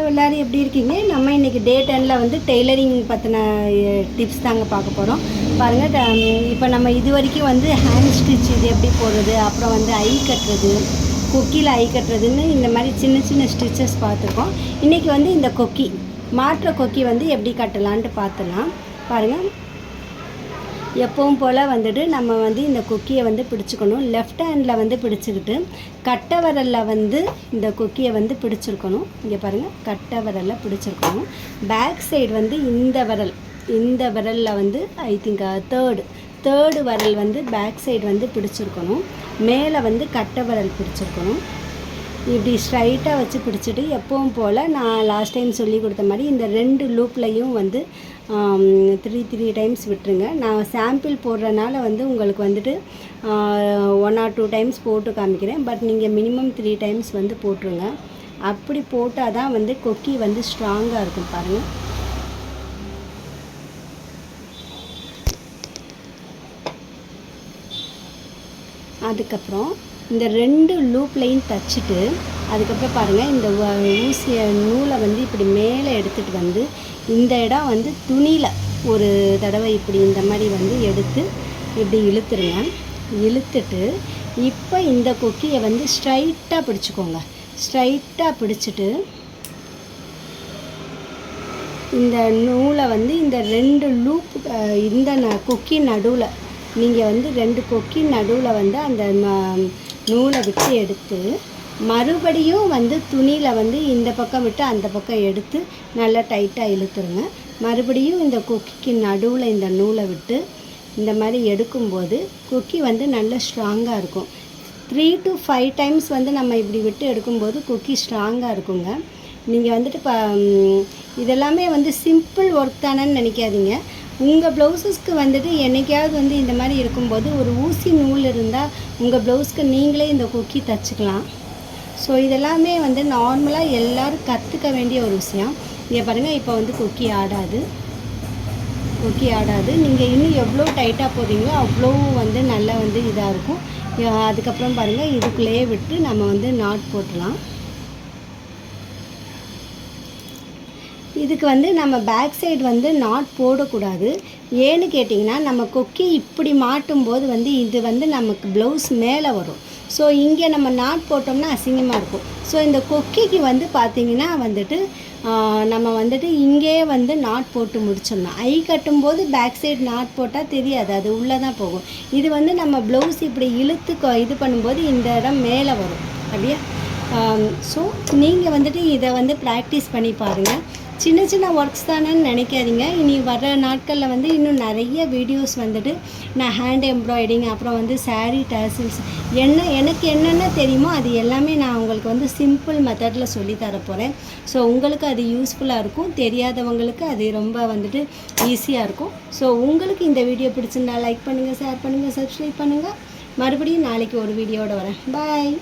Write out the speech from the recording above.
Hello எல்லோரும் எப்படி இருக்கீங்க? நம்ம இன்றைக்கி டே 10ல் வந்து டெய்லரிங் பற்றின டிப்ஸ் தாங்க பார்க்க போகிறோம். பாருங்கள், இப்போ நம்ம இது வரைக்கும் வந்து ஹேண்ட் ஸ்டிச் இது எப்படி போடுறது, அப்புறம் வந்து ஐ கட்டுறது, கொக்கியில் ஐ கட்டுறதுன்னு இந்த மாதிரி சின்ன சின்ன ஸ்டிச்சஸ் பார்த்துருக்கோம். இன்றைக்கி வந்து இந்த கொக்கி மாற்ற கொக்கி வந்து எப்படி கட்டலான்ட்டு பார்த்துடலாம். பாருங்கள், எப்பவும் போல் வந்துட்டு நம்ம வந்து இந்த கொக்கியை வந்து பிடிச்சிக்கணும். லெஃப்ட் ஹேண்டில் வந்து பிடிச்சிக்கிட்டு கட்டை விரலில் வந்து இந்த கொக்கியை வந்து பிடிச்சிருக்கணும். இங்கே பாருங்கள், கட்டை விரலில் பிடிச்சிருக்கணும். பேக் சைடு வந்து இந்த விரலில் வந்து ஐ திங்க் தேர்டு விரல் வந்து பேக் சைடு வந்து பிடிச்சிருக்கணும். மேலே வந்து கட்டை விரல் பிடிச்சிருக்கணும். இப்படி ஸ்ட்ரைட்டாக வச்சு பிடிச்சிட்டு எப்பவும் போல் நான் லாஸ்ட் டைம் சொல்லி கொடுத்த மாதிரி இந்த 2 லூப்லையும் வந்து 3 டைம்ஸ் விட்டுருங்க. நான் சாம்பிள் போடுறனால வந்து உங்களுக்கு வந்துட்டு 1 or 2 டைம்ஸ் போட்டு காமிக்கிறேன். பட் நீங்கள் மினிமம் 3 டைம்ஸ் வந்து போட்டுருங்க. அப்படி போட்டால் தான் வந்து கொக்கி வந்து ஸ்ட்ராங்காக இருக்கும். பாருங்கள், அதுக்கப்புறம் இந்த 2 லூப்லையும் தச்சுட்டு அதுக்கப்புறம் பாருங்கள், இந்த ஊசியை நூலை வந்து இப்படி மேலே எடுத்துகிட்டு வந்து இந்த இடம் வந்து துணியில் ஒரு தடவை இப்படி இந்த மாதிரி வந்து எடுத்து இப்படி இழுத்துருங்க. இழுத்துட்டு இப்போ இந்த கொக்கியை வந்து ஸ்ட்ரைட்டாக பிடிச்சிக்கோங்க. ஸ்ட்ரைட்டாக பிடிச்சிட்டு இந்த நூலை வந்து இந்த 2 லூப் இந்த கொக்கி நடுவில் நீங்கள் வந்து 2 கொக்கி நடுவில் வந்து அந்த நூலை விட்டு எடுத்து மறுபடியும் வந்து துணியில் வந்து இந்த பக்கம் விட்டு அந்த பக்கம் எடுத்து நல்லா டைட்டாக இழுத்துருங்க. மறுபடியும் இந்த கொக்கிக்கு நடுவில் இந்த நூலை விட்டு இந்த மாதிரி எடுக்கும்போது கொக்கி வந்து நல்ல ஸ்ட்ராங்காக இருக்கும். 3 to 5 டைம்ஸ் வந்து நம்ம இப்படி விட்டு எடுக்கும்போது கொக்கி ஸ்ட்ராங்காக இருக்குங்க. நீங்கள் வந்துட்டு இதெல்லாமே வந்து சிம்பிள் ஒர்க் தானேன்னு நினைக்காதீங்க. உங்கள் ப்ளவுஸஸ்க்கு வந்துட்டு என்றைக்காவது வந்து இந்த மாதிரி இருக்கும்போது ஒரு ஊசி நூல் இருந்தால் உங்கள் ப்ளவுஸ்க்கு நீங்களே இந்த கொக்கி தச்சுக்கலாம். ஸோ இதெல்லாமே வந்து நார்மலாக எல்லோரும் கற்றுக்க வேண்டிய ஒரு விஷயம். இங்கே பாருங்கள், இப்போ வந்து கொக்கி ஆடாது. நீங்கள் இன்னும் எவ்வளோ டைட்டாக போடுறீங்களோ அவ்வளோ வந்து நல்லா வந்து இதாக இருக்கும். அதுக்கப்புறம் பாருங்கள், இதுக்குள்ளேயே விட்டு நம்ம வந்து நாட் போட்டுடலாம். இதுக்கு வந்து நம்ம பேக் சைடு வந்து நாட் போடக்கூடாது. ஏன்னு கேட்டிங்கன்னா, நம்ம கொக்கி இப்படி மாட்டும்போது வந்து இது வந்து நமக்கு ப்ளவுஸ் மேலே வரும். ஸோ இங்கே நம்ம நாட் போட்டோம்னா அசிங்கமாக இருக்கும். ஸோ இந்த கொக்கிக்கு வந்து பார்த்திங்கன்னா வந்துட்டு நம்ம வந்துட்டு இங்கேயே வந்து நாட் போட்டு முடிச்சிடணும். ஐ கட்டும்போது பேக் சைடு நாட் போட்டால் தெரியாது, அது உள்ளே தான் போகும். இது வந்து நம்ம ப்ளவுஸ் இப்படி இழுத்து இது பண்ணும்போது இந்த இடம் மேலே வரும் அப்படியே. ஸோ நீங்கள் வந்துட்டு இதை வந்து ப்ராக்டிஸ் பண்ணி பாருங்கள். சின்ன சின்ன ஒர்க்ஸ் தானேன்னு நினைக்காதீங்க. இனி வர நாட்களில் வந்து இன்னும் நிறைய வீடியோஸ் வந்துட்டு நான் ஹேண்ட் எம்ப்ராய்டிங், அப்புறம் வந்து சாரீ டேசில்ஸ், எனக்கு என்னென்ன தெரியுமோ அது எல்லாமே நான் உங்களுக்கு வந்து சிம்பிள் மெத்தடில் சொல்லி தரப்போகிறேன். ஸோ உங்களுக்கு அது யூஸ்ஃபுல்லாக இருக்கும். தெரியாதவங்களுக்கு அது ரொம்ப வந்துட்டு ஈஸியாக இருக்கும். ஸோ உங்களுக்கு இந்த வீடியோ பிடிச்சிருந்தா லைக் பண்ணுங்கள், ஷேர் பண்ணுங்கள், சப்ஸ்கிரைப் பண்ணுங்கள். மறுபடியும் நாளைக்கு ஒரு வீடியோட வரேன். பாய்.